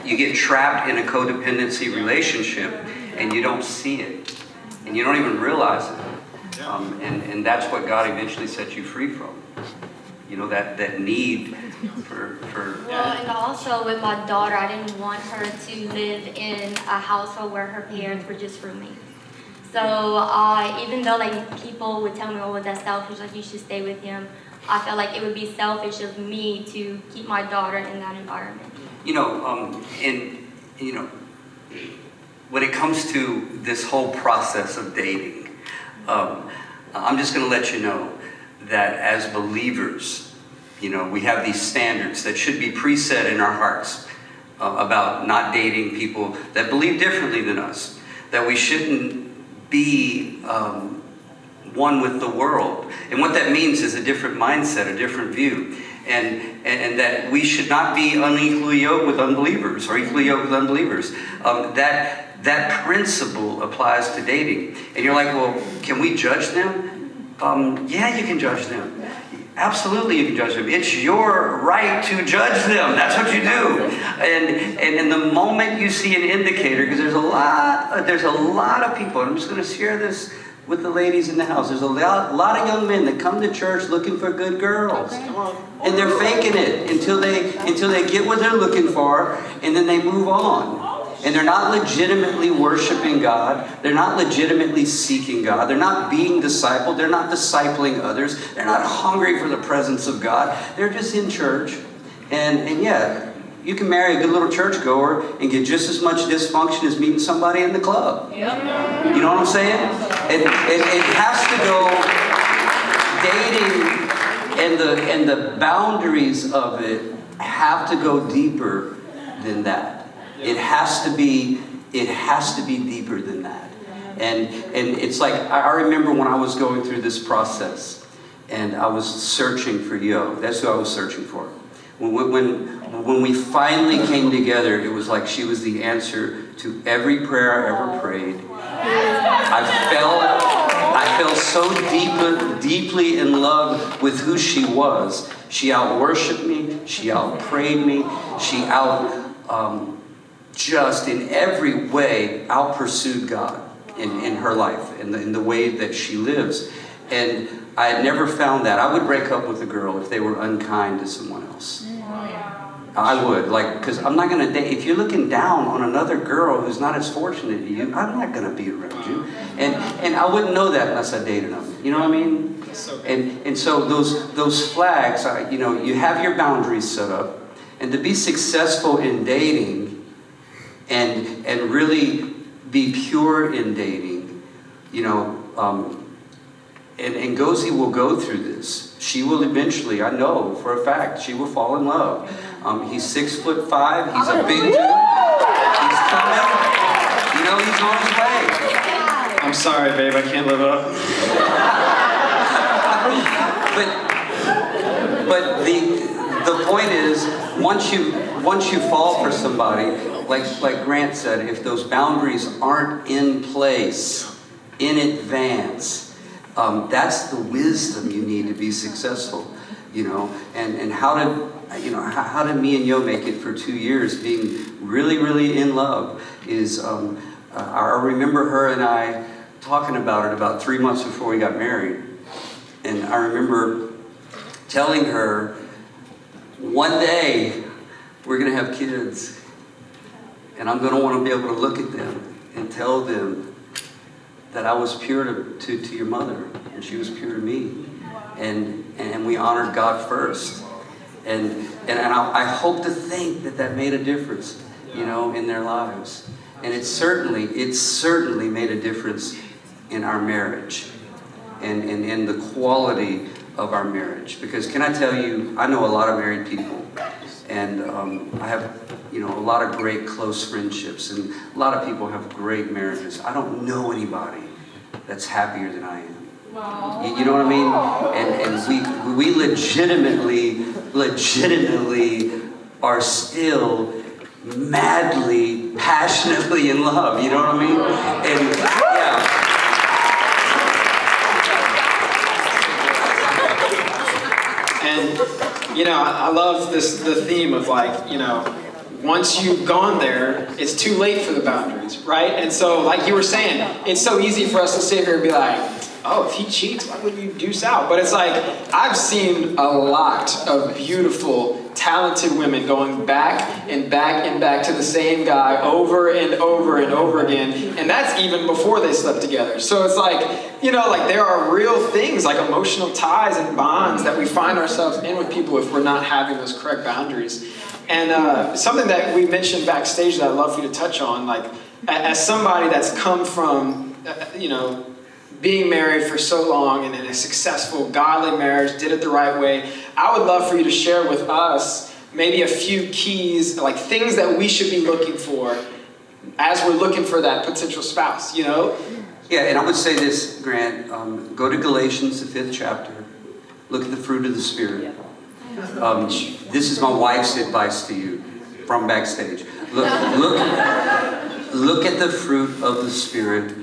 you get trapped in a codependency relationship and you don't see it. And you don't even realize it. And that's what God eventually sets you free from. You know, that need for Well, and also with my daughter, I didn't want her to live in a household where her parents were just roommates. So even though like people would tell me, oh, that's selfish, like you should stay with him, I felt like it would be selfish of me to keep my daughter in that environment. You know, when it comes to this whole process of dating, I'm just going to let you know that as believers, you know, we have these standards that should be preset in our hearts about not dating people that believe differently than us, that we shouldn't be one with the world. And what that means is a different mindset, a different view. And that we should not be unequally yoked with unbelievers or equally yoked with unbelievers. That principle applies to dating. And you're like, well, can we judge them? Yeah, you can judge them. Absolutely, you can judge them. It's your right to judge them. That's what you do. And the moment you see an indicator, because there's a lot of people, and I'm just going to share this with the ladies in the house. There's a lot of young men that come to church looking for good girls. And they're faking it until they get what they're looking for, and then they move on. And they're not legitimately worshiping God. They're not legitimately seeking God. They're not being discipled. They're not discipling others. They're not hungry for the presence of God. They're just in church. And yeah, you can marry a good little churchgoer and get just as much dysfunction as meeting somebody in the club. You know what I'm saying? It has to go, dating and the boundaries of it have to go deeper than that. It has to be deeper than that. And it's like, I remember when I was going through this process and I was searching for Yo. That's who I was searching for. When we finally came together, it was like she was the answer to every prayer I ever prayed. I fell so deeply in love with who she was. She out-worshiped me. She out-prayed me. She just in every way out-pursued God in her life, in the way that she lives. And I had never found that. I would break up with a girl if they were unkind to someone else. I would, because I'm not going to date. If you're looking down on another girl who's not as fortunate as you, I'm not going to be around you. And I wouldn't know that unless I dated them. You know what I mean? And so those flags, you have your boundaries set up. And to be successful in dating and really be pure in dating, and Gozi will go through this. She will eventually, I know for a fact, she will fall in love. He's 6'5". He's a big dude. He's coming. He's on his way. I'm sorry, babe. I can't live up. But the point is, once you fall for somebody, like Grant said, if those boundaries aren't in place in advance, that's the wisdom you need to be successful, and how did me and Yo make it for 2 years being really, really in love is, I remember her and I talking about it about 3 months before we got married. And I remember telling her, one day we're going to have kids and I'm going to want to be able to look at them and tell them that I was pure to your mother, and she was pure to me, and we honored God first, and I hope to think that made a difference, in their lives, and it certainly made a difference in our marriage, and in the quality of our marriage. Because can I tell you, I know a lot of married people, and I have a lot of great close friendships, and a lot of people have great marriages. I don't know anybody that's happier than I am. Wow. You know what I mean? And we legitimately are still madly, passionately in love. You know what I mean? And yeah. And, I love the theme of like, once you've gone there, it's too late for the boundaries, right? And so, like you were saying, it's so easy for us to sit here and be like, oh, if he cheats, why would you deuce out? But it's like, I've seen a lot of beautiful, talented women going back and back and back to the same guy over and over and over again. And that's even before they slept together. So it's like, like there are real things like emotional ties and bonds that we find ourselves in with people if we're not having those correct boundaries. And something that we mentioned backstage that I'd love for you to touch on, like as somebody that's come from, being married for so long and in a successful, godly marriage, did it the right way, I would love for you to share with us maybe a few keys, like things that we should be looking for as we're looking for that potential spouse, Yeah, and I would say this, Grant, go to Galatians, the 5th chapter. Look at the fruit of the Spirit. This is my wife's advice to you from backstage. Look at the fruit of the Spirit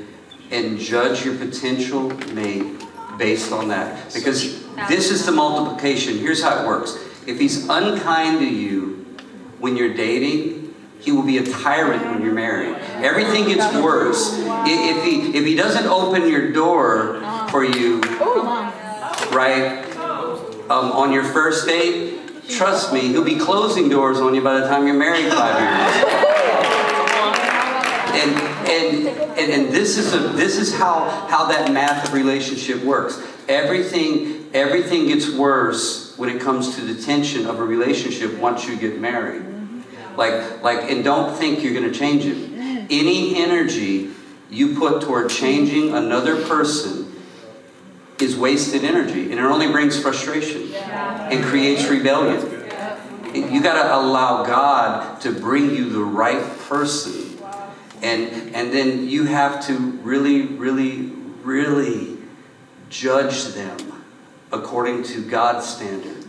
and judge your potential mate based on that. Because this is the multiplication. Here's how it works. If he's unkind to you when you're dating, he will be a tyrant when you're married. Everything gets worse. If he doesn't open your door for you, right, on your first date, trust me, he'll be closing doors on you by the time you're married 5 years. And this is how that math of relationship works. Everything gets worse when it comes to the tension of a relationship once you get married. And don't think you're going to change it. Any energy you put toward changing another person is wasted energy, and it only brings frustration and creates rebellion. You got to allow God to bring you the right person. And then you have to really, really, really judge them according to God's standard.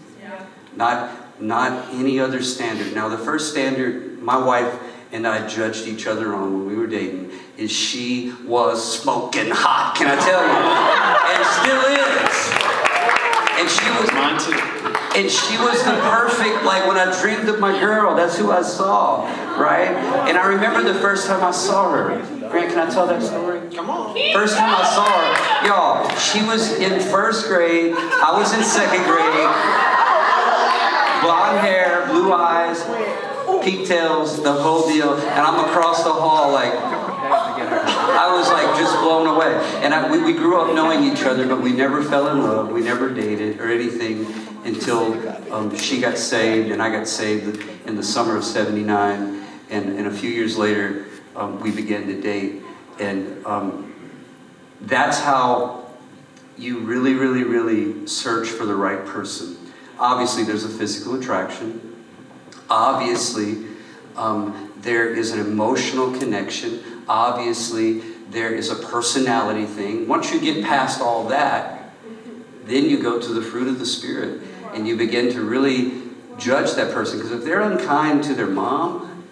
Not any other standard. Now the first standard my wife and I judged each other on when we were dating is she was smoking hot, can I tell you? And still is. And she was mine too. And she was the perfect, like when I dreamed of my girl, that's who I saw, right? And I remember the first time I saw her. Grant, can I tell that story? Come on. First time I saw her, y'all, she was in 1st grade, I was in 2nd grade, blonde hair, blue eyes, pigtails, the whole deal, and I'm across the hall like, I was like just blown away. And we grew up knowing each other, but we never fell in love. We never dated or anything until she got saved and I got saved in the summer of '79. And a few years later, we began to date. And that's how you really, really, really search for the right person. Obviously, there's a physical attraction. Obviously, there is an emotional connection. Obviously, there is a personality thing. Once you get past all that, then you go to the fruit of the Spirit and you begin to really judge that person. Because if they're unkind to their mom,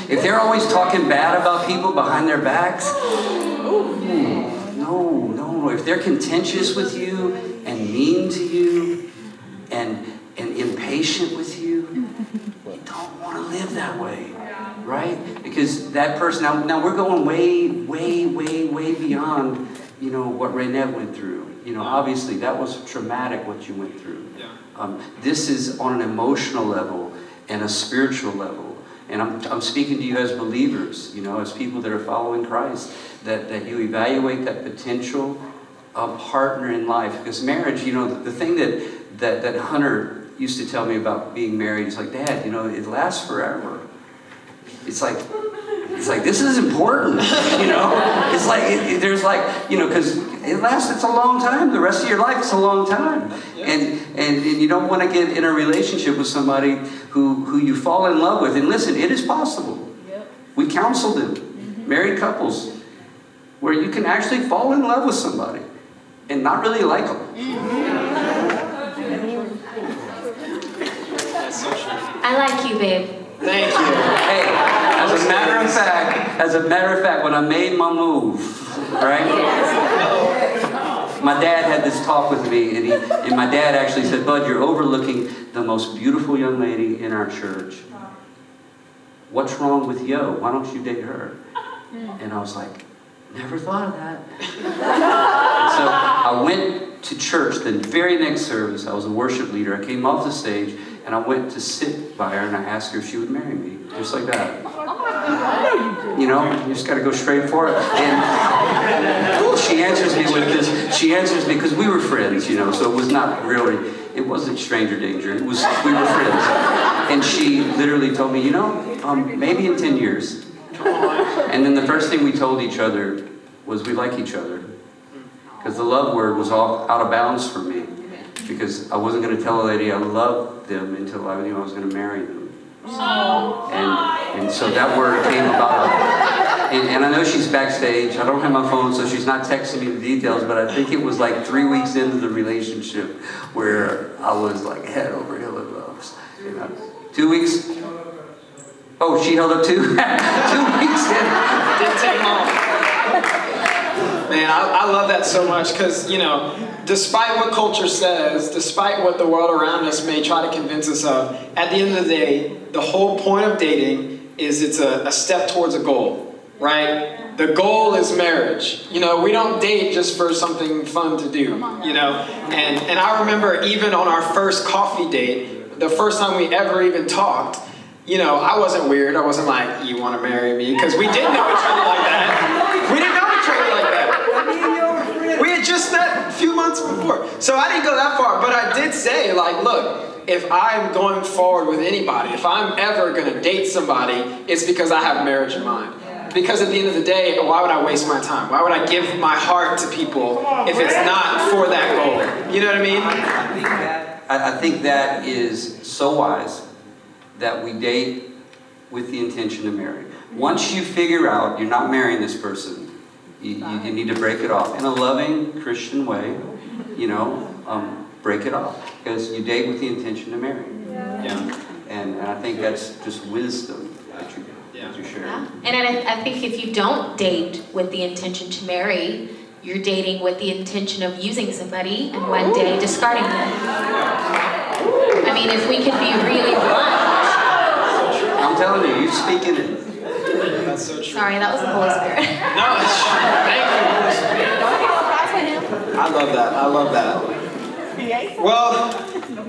if they're always talking bad about people behind their backs, no. If they're contentious with you and mean to you and impatient with you, you don't want to live that way, right? Because that person, now we're going way beyond, what Raynette went through. Obviously that was traumatic what you went through. This is on an emotional level and a spiritual level. And I'm speaking to you as believers, as people that are following Christ, that you evaluate that potential partner in life. Because marriage, the thing that Hunter used to tell me about being married, he's like, Dad, it lasts forever. It's like this is important, It's like, there's like, because it's a long time. The rest of your life is a long time. And you don't want to get in a relationship with somebody who you fall in love with. And listen, it is possible. We counsel them, married couples, where you can actually fall in love with somebody and not really like them. I like you, babe. Thank you. Hey, as a matter of fact, when I made my move, right? my dad had this talk with me, and my dad actually said, Bud, you're overlooking the most beautiful young lady in our church. What's wrong with Yo? Why don't you date her? And I was like, never thought of that. So I went to church the very next service. I was a worship leader. I came off the stage, and I went to sit by her, and I asked her if she would marry me, just like that. You know, you just got to go straight for it. And she answers me with this. She answers me because we were friends, you know, so it was not really, it wasn't stranger danger. It was, we were friends. And she literally told me, you know, maybe in 10 years. And then the first thing we told each other was we like each other. Because the love word was all out of bounds for me. Because I wasn't going to tell a lady I loved them until I knew I was going to marry them. And so that word came about. And I know she's backstage. I don't have my phone, so she's not texting me the details, but I think it was like 3 weeks into the relationship where I was like head over heels in love. 2 weeks? Oh, she held up 2? 2 weeks in. Didn't take long. Man, I love that so much because, you know, despite what culture says, despite what the world around us may try to convince us of, at the end of the day, the whole point of dating is it's a step towards a goal, right? The goal is marriage. You know, we don't date just for something fun to do, you know? And I remember even on our first coffee date, the first time we ever even talked, you know, I wasn't weird. I wasn't like, you want to marry me? Because we didn't know each other like that. We didn't know each other like that. We had just met a few months before. So I didn't go that far. But I did say, like, look, if I'm going forward with anybody, if I'm ever going to date somebody, it's because I have marriage in mind. Because at the end of the day, why would I waste my time? Why would I give my heart to people if it's not for that goal? You know what I mean? I think that is so wise that we date with the intention to marry. Once you figure out you're not marrying this person, you need to break it off. In a loving Christian way, you know, break it off. Because you date with the intention to marry. Yeah. And I think that's just wisdom that you share. Yeah. And I think if you don't date with the intention to marry, you're dating with the intention of using somebody and one day discarding them. I mean, if we could be really blunt. I'm telling you, you speak in it. That's so true. Sorry, that was the Holy Spirit. No, it's true. Thank you, Holy Spirit. I love that. I love that. Well,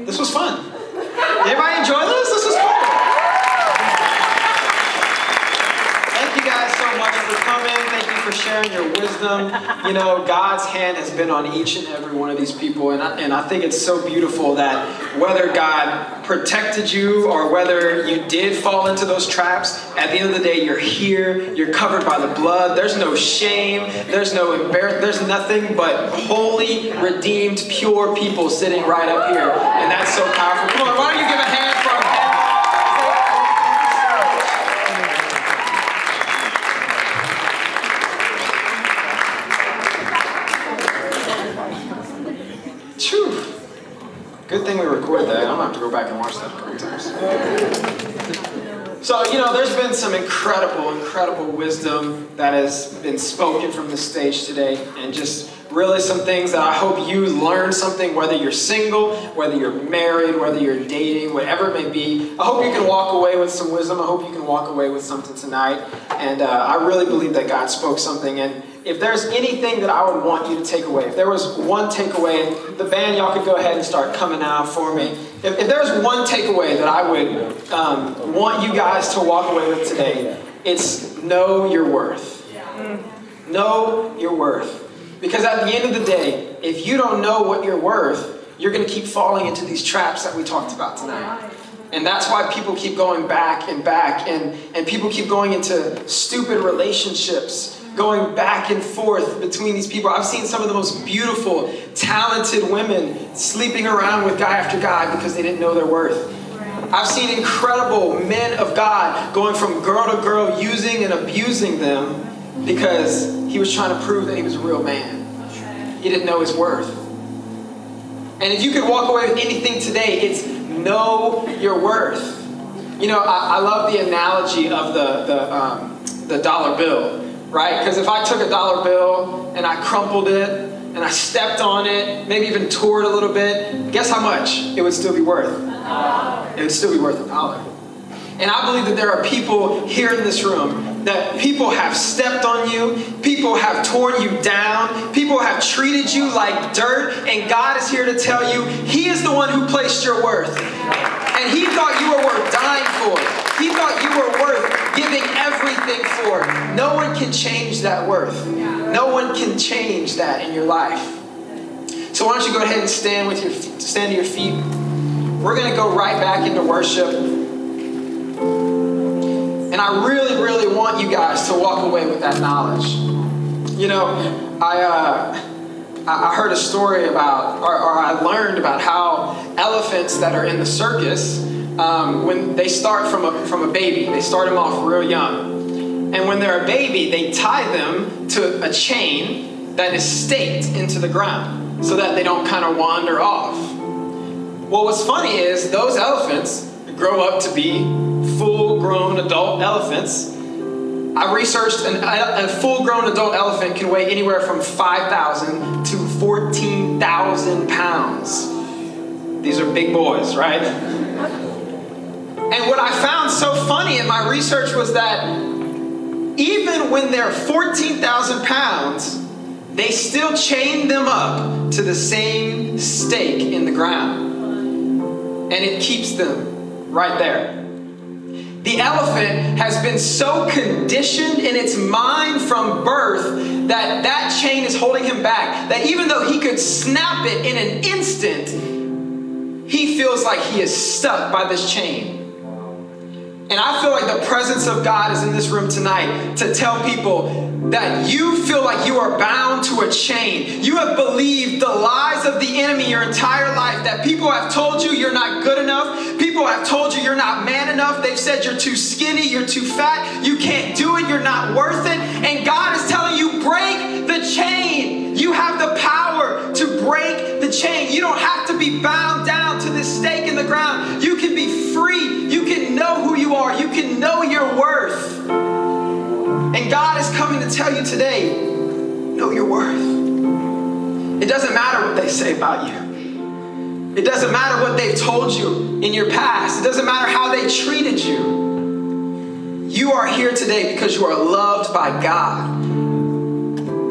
this was fun. Everybody enjoy this? This was fun. Thank you guys so much for coming. Thank you for sharing your wisdom. You know, God's hand has been on each and every one of these people. And I think it's so beautiful that whether God protected you or whether you did fall into those traps, at the end of the day, you're here. You're covered by the blood. There's no shame. There's no embarrassment. There's nothing but holy, redeemed, pure people sitting right up here. And that's so powerful. Come on, why don't you give a hand for him? Good thing we recorded that. I'm going to have to go back and watch that a couple times. So, you know, there's been some incredible wisdom that has been spoken from the stage today. And just really some things that I hope you learn something, whether you're single, whether you're married, whether you're dating, whatever it may be. I hope you can walk away with some wisdom. I hope you can walk away with something tonight. And I really believe that God spoke something. And if there's anything that I would want you to take away, if there was one takeaway, and the band, y'all could go ahead and start coming out for me. If there's one takeaway that I would want you guys to walk away with today, it's know your worth. Know your worth. Because at the end of the day, if you don't know what you're worth, you're going to keep falling into these traps that we talked about tonight. And that's why people keep going back and back, and people keep going into stupid relationships, going back and forth between these people. I've seen some of the most beautiful, talented women sleeping around with guy after guy because they didn't know their worth. I've seen incredible men of God going from girl to girl, using and abusing them because he was trying to prove that he was a real man. He didn't know his worth. And if you could walk away with anything today, it's know your worth. You know, I love the analogy of the dollar bill, right? Because if I took a dollar bill and I crumpled it and I stepped on it, maybe even tore it a little bit, guess how much it would still be worth? It would still be worth $1. And I believe that there are people here in this room that people have stepped on you, people have torn you down, people have treated you like dirt, and God is here to tell you He is the one who placed your worth. And He thought you were worth dying for. He thought you were worth giving everything for. No one can change that worth. No one can change that in your life. So why don't you go ahead and stand to your feet. We're going to go right back into worship. And I really, really want you guys to walk away with that knowledge. You know, I heard a story about, or I learned about how elephants that are in the circus, when they start from a baby, they start them off real young. And when they're a baby, they tie them to a chain that is staked into the ground so that they don't kind of wander off. Well, what's funny is those elephants grow up to be full-grown adult elephants. I researched a full-grown adult elephant can weigh anywhere from 5,000 to 14,000 pounds. These are big boys, right? And what I found so funny in my research was that even when they're 14,000 pounds, they still chain them up to the same stake in the ground. And it keeps them right there. The elephant has been so conditioned in its mind from birth that that chain is holding him back. That even though he could snap it in an instant, he feels like he is stuck by this chain. And I feel like the presence of God is in this room tonight to tell people that you feel like you are bound to a chain. You have believed the lies of the enemy your entire life, that people have told you you're not good enough. People have told you you're not man enough. They've said you're too skinny, you're too fat, you can't do it, you're not worth it. And God is telling you, break the chain. You have the power to break the chain. You don't have to be bound down to this stake in the ground. You can be free. You can know who you are. You can know your worth. And God is coming to tell you today, know your worth. It doesn't matter what they say about you. It doesn't matter what they've told you in your past. It doesn't matter how they treated you. You are here today because you are loved by God.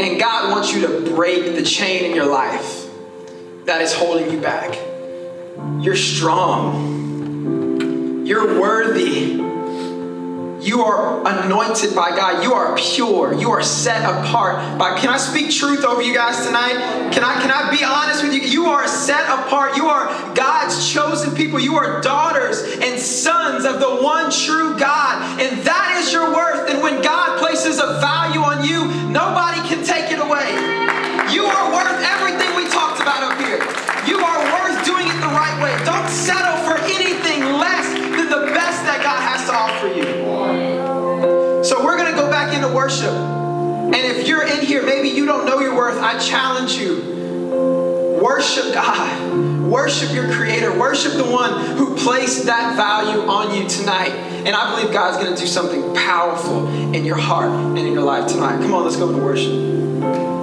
And God wants you to break the chain in your life that is holding you back. You're strong. You're worthy. You are anointed by God. You are pure. You are set apart by. Can I speak truth over you guys tonight? Can I be honest with you? You are set apart. You are God's chosen people. You are daughters and sons of the one true God. And that is your worth. And when God places a value on you, nobody can take it away. You are worth everything we talked about up here. You are worth doing it the right way. Don't settle for anything less than the best that God has to offer you. So we're going to go back into worship. And if you're in here, maybe you don't know your worth, I challenge you. Worship God. Worship your Creator. Worship the one who placed that value on you tonight. And I believe God's going to do something powerful in your heart and in your life tonight. Come on, let's go into worship.